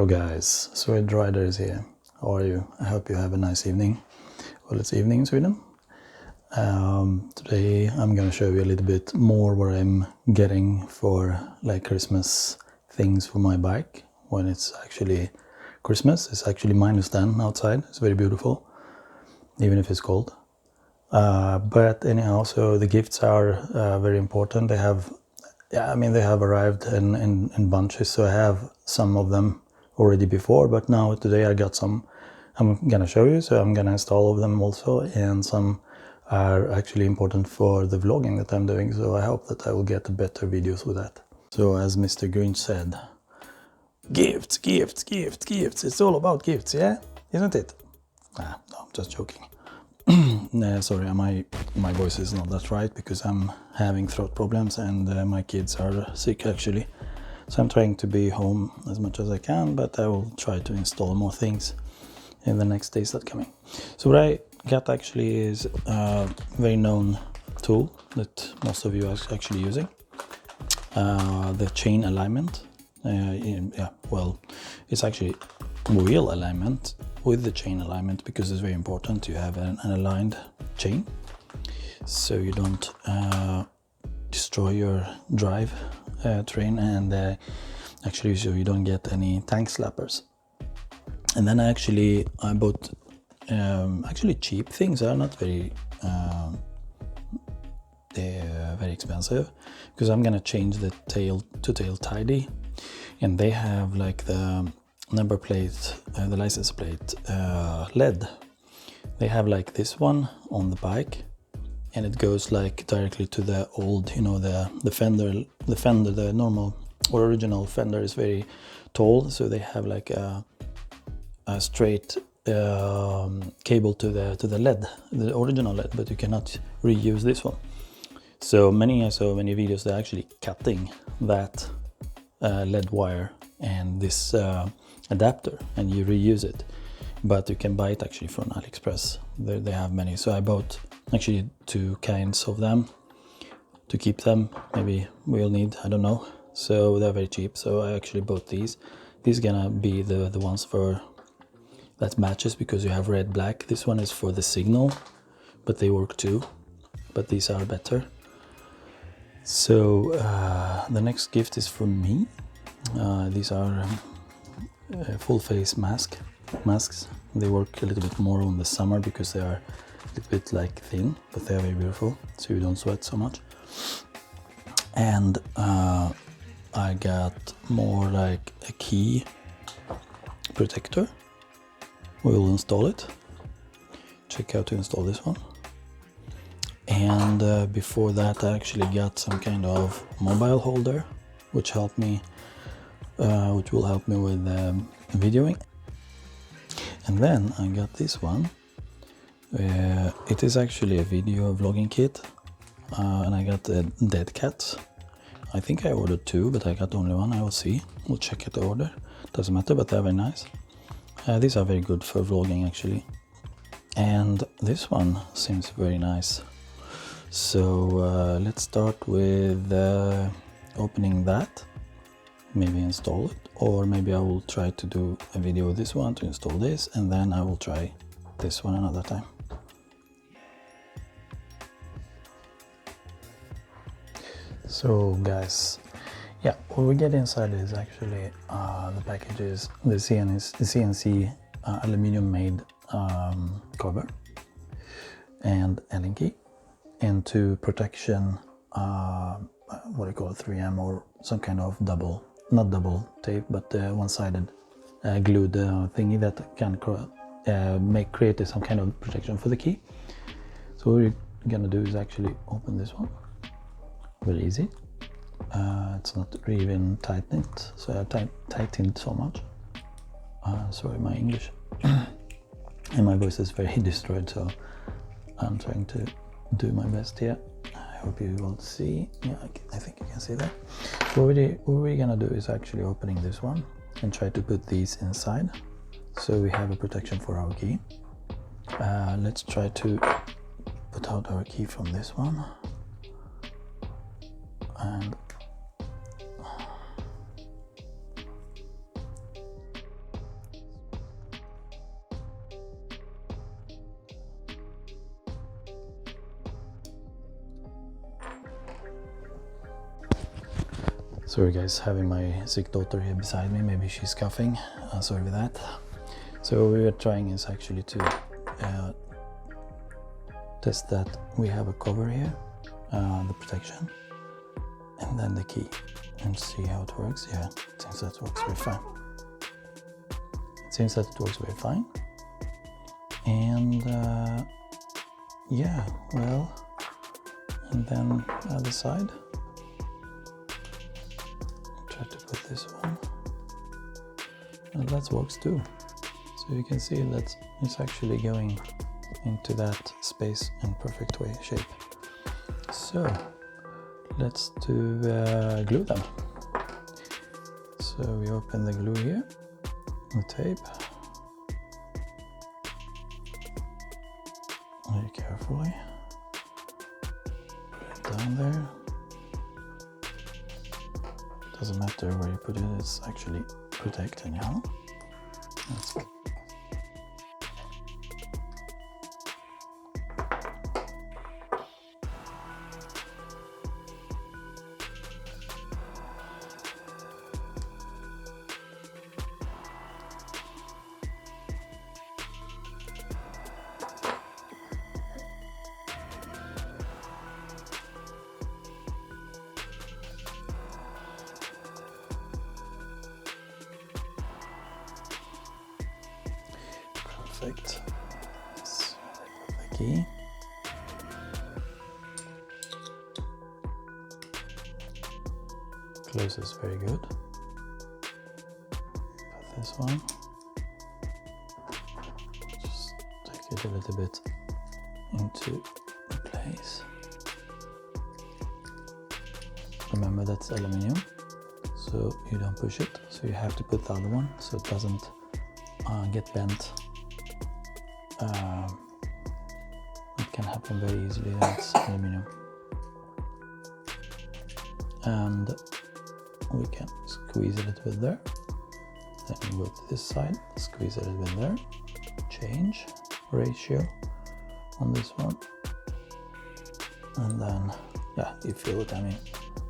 guys, Swed Rider is here. How are you? I hope you have a nice evening. Well, it's evening in Sweden. Today I'm gonna show you a little bit more what I'm getting for like Christmas things for my bike when it's actually Christmas. It's actually -10 outside. It's very beautiful, even if it's cold. But anyhow, so the gifts are very important. They have arrived in bunches, so I have some of them already before, but now today I got some I'm gonna show you, so I'm gonna install all of them also, and some are actually important for the vlogging that I'm doing, so I hope that I will get better videos with that. So as Mr. Grinch said, gifts, gifts, gifts, gifts, it's all about gifts, yeah? Isn't it? No, I'm just joking. Sorry, my voice is not that right because I'm having throat problems and my kids are sick actually. So I'm trying to be home as much as I can, but I will try to install more things in the next days that coming. So what I got actually is a very known tool that most of you are actually using. The chain alignment. It's actually wheel alignment with the chain alignment because it's very important to have an aligned chain so you don't destroy your drive train, and actually so you don't get any tank slappers. And then I bought actually cheap things. Are not very they're very expensive because I'm gonna change the tail to tail tidy, and they have like the number plate, the license plate LED. They have like this one on the bike, and it goes like directly to the old, you know, the fender, the normal or original fender is very tall, so they have like a straight cable to the LED, the original LED, but you cannot reuse this one. So many videos they're actually cutting that LED wire and this adapter, and you reuse it, but you can buy it actually from AliExpress. They have many, so I bought actually 2 kinds of them to keep them. Maybe we'll need, I don't know. So they're very cheap, so I actually bought these. These gonna be the ones for that matches because you have red, black. This one is for the signal, but they work too, but these are better. So the next gift is for me. These are full face masks. They work a little bit more on the summer because they are a little bit like thin, but they are very beautiful, so you don't sweat so much. And I got more like a key protector. We'll install it. Check how to install this one. And before that I actually got some kind of mobile holder which will help me with videoing. And then I got this one. It is actually a video vlogging kit, and I got dead cats. I think I ordered 2, but I got only 1. I will see. We'll check at the order. Doesn't matter, but they're very nice. These are very good for vlogging actually. And this one seems very nice. So let's start with opening that. Maybe install it, or maybe I will try to do a video with this one to install this, and then I will try this one another time. So guys, yeah, what we get inside is actually the packages, the CNC aluminum made cover and Allen key, and 2 protection what do you call it, 3M or some kind of not double tape, but one-sided glued thingy that can create some kind of protection for the key. So what we're gonna do is actually open this one. Very easy. It's not even tightened, so I tightened so much. Sorry, my English and my voice is very destroyed, so I'm trying to do my best here. I hope you will see. Yeah, I think you can see that. So what we're gonna do is actually opening this one and try to put these inside, so we have a protection for our key. Let's try to put out our key from this one. And Sorry guys, having my sick daughter here beside me, maybe she's coughing, sorry for that. So what we are trying is actually to test that we have a cover here, the protection, and then the key, and see how it works. Yeah, it seems that works very fine. It seems that it works very fine. And yeah, well, and then the other side. Try to put this one, and that works too. So you can see that it's actually going into that space in perfect way shape. So let's do glue them. So we open the glue here, the tape, very carefully, put it down there. Doesn't matter where you put it, it's actually protect anyhow. That's perfect. Let's put the key. Closes very good. Put this one. Just take it a little bit into place. Remember that's aluminium, so you don't push it. So you have to put the other one so it doesn't get bent. It can happen very easily. That's aluminum, and we can squeeze a little bit there. Then we go to this side, squeeze a little bit there. Change ratio on this one, and then yeah, you feel it. I mean,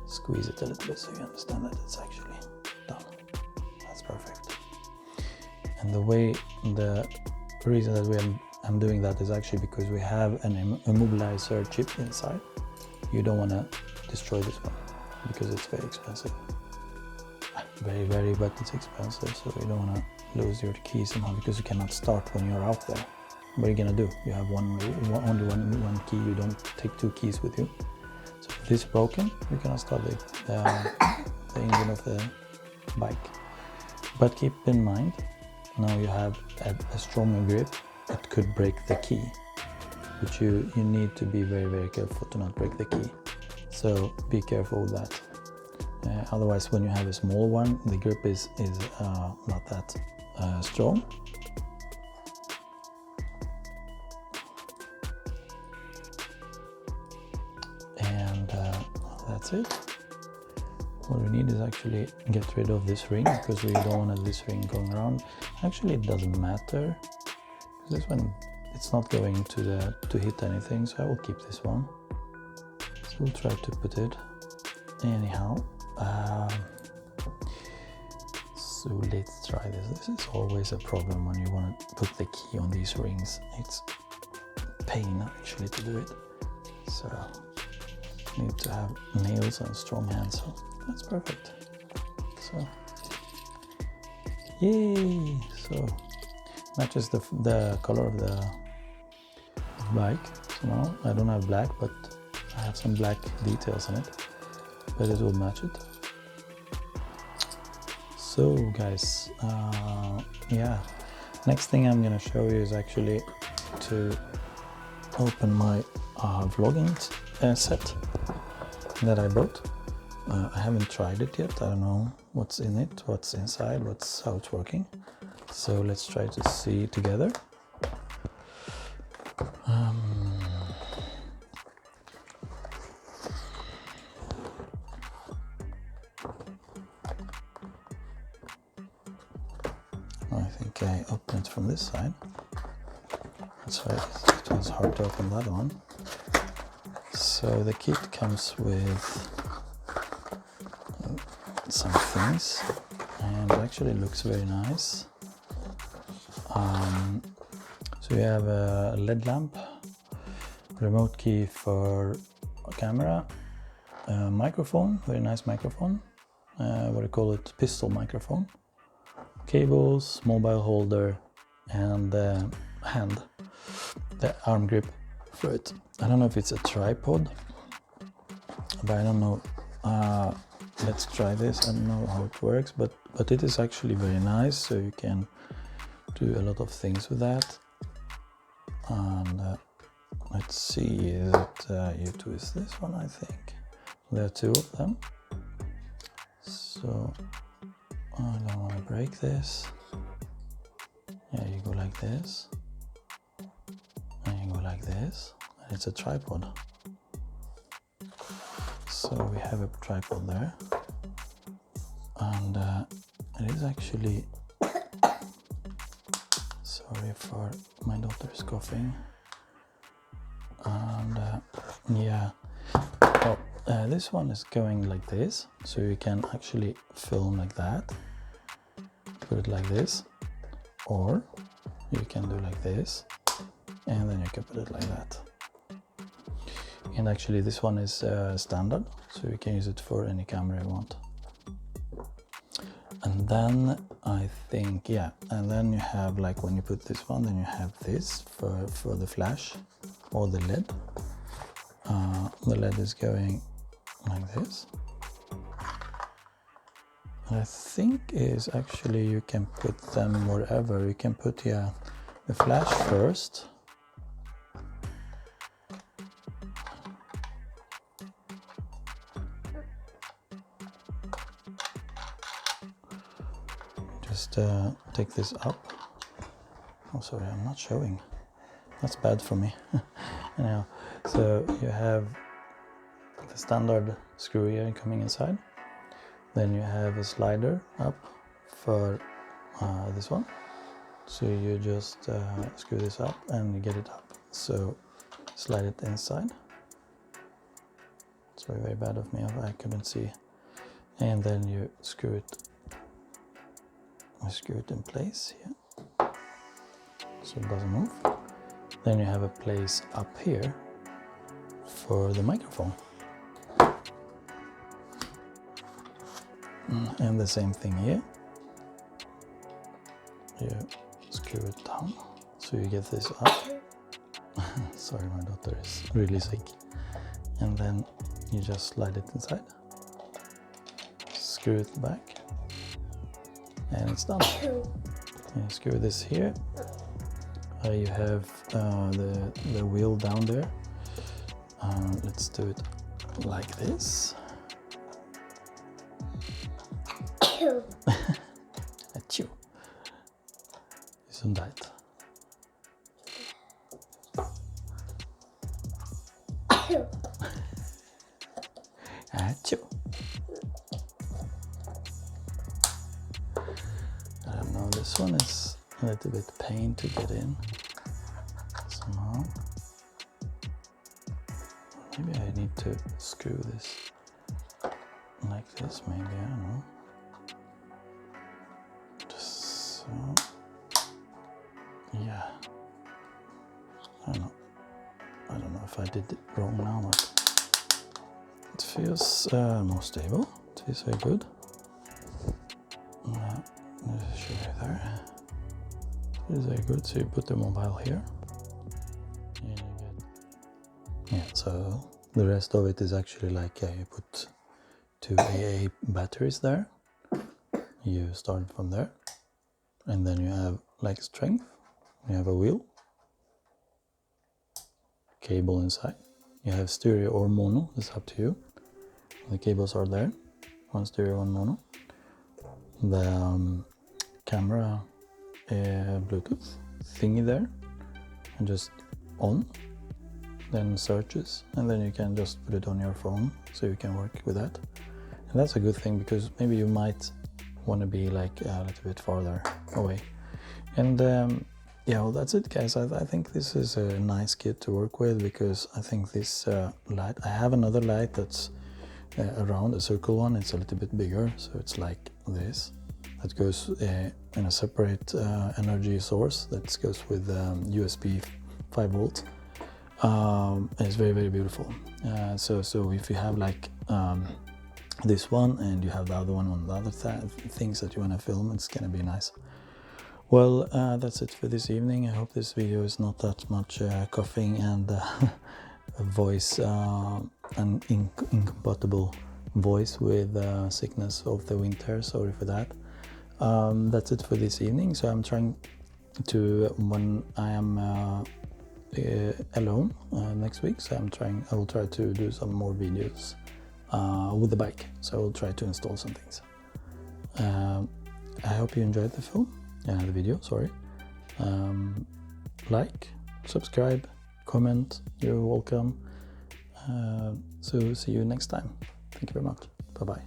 squeeze it a little bit so you understand that it's actually done. That's perfect. And the reason that I'm doing that is actually because we have an immobilizer chip inside. You don't want to destroy this one because it's very expensive. Very, but it's expensive, so you don't want to lose your key somehow, because you cannot start when you're out there. What are you gonna do? You have only one key. You don't take two keys with you. So if this is broken, you cannot start the engine of the bike. But keep in mind, now you have a stronger grip. It could break the key, but you need to be very careful to not break the key. So be careful with that. Otherwise, when you have a small one, the grip is not that strong. And that's it. What we need is actually get rid of this ring, because we don't want this ring going around. Actually, it doesn't matter, because this one, it's not going to hit anything, so I will keep this one. So we'll try to put it anyhow. So let's try this. This is always a problem when you want to put the key on these rings. It's pain actually to do it. So you need to have nails and strong hands. So that's perfect. So yay! So matches the color of the bike. So now I don't have black, but I have some black details on it. But it will match it. So guys, yeah, next thing I'm gonna show you is actually to open my vlogging set that I bought. I haven't tried it yet. I don't know what's in it, what's inside, how it's working. So let's try to see together. I think I opened it from this side. That's why it was hard to open that one. So the kit comes with some things, and actually looks very nice. So you have a LED lamp, remote key for a camera, a microphone, very nice microphone, what do you call it, pistol microphone, cables, mobile holder, and the arm grip for it. I don't know if it's a tripod, but I don't know. Let's try this. I don't know how it works, but it is actually very nice, so you can do a lot of things with that. And let's see, is it you twist this one? I think there are two of them, so I don't want to break this. Yeah, you go like this, and you go like this, and it's a tripod. So we have a tripod there, and it is actually, sorry for my daughter's coughing, and yeah, well, this one is going like this, so you can actually film like that, put it like this, or you can do like this, and then you can put it like that. And actually this one is standard, so you can use it for any camera you want. And then I think, yeah, and then you have, like, when you put this one, then you have this for the flash or the LED. The LED is going like this. And I think is actually you can put them wherever. You can put, yeah, the flash first. Just take this up. Oh, sorry, I'm not showing. That's bad for me. Anyhow, so you have the standard screw here coming inside. Then you have a slider up for this one. So you just screw this up and you get it up. So slide it inside. It's very, very bad of me, I couldn't see. And then you screw it in place here, so it doesn't move. Then you have a place up here for the microphone. And the same thing here. You screw it down, so you get this up. Sorry, my daughter is really sick. And then you just slide it inside, screw it back, and it's done. And you screw this here. You have the wheel down there. Let's do it like this. Achoo. Gesundheit. Achoo. I don't know, this one is a little bit pain to get in somehow. Maybe I need to screw this like this, maybe, I don't know. Just so. Yeah. I don't know if I did it wrong now, but it feels more stable. It feels very good. Let's show you there. It is very good. So you put the mobile here, and you get, yeah. So the rest of it is actually like, you put two AA batteries there. You start from there, and then you have like strength. You have a wheel, cable inside. You have stereo or mono. It's up to you. The cables are there. One stereo, one mono. The camera Bluetooth thingy there, and just on, then searches, and then you can just put it on your phone, so you can work with that. And that's a good thing, because maybe you might want to be like a little bit farther away. And yeah, well, that's it, guys. I think this is a nice kit to work with, because I think this light, I have another light that's around, a circle one. It's a little bit bigger, so it's like this. That goes in a separate energy source that goes with USB 5 volt. And it's very, very beautiful. So if you have like this one and you have the other one on the other things that you want to film, it's gonna be nice. Well, that's it for this evening. I hope this video is not that much coughing and voice, an incompatible voice with sickness of the winter. Sorry for that. That's it for this evening. So I'm trying to, when I am alone next week, so I will try to do some more videos with the bike. So I will try to install some things. I hope you enjoyed the video, sorry. Like, subscribe, comment, you're welcome. So see you next time. Thank you very much. Bye bye.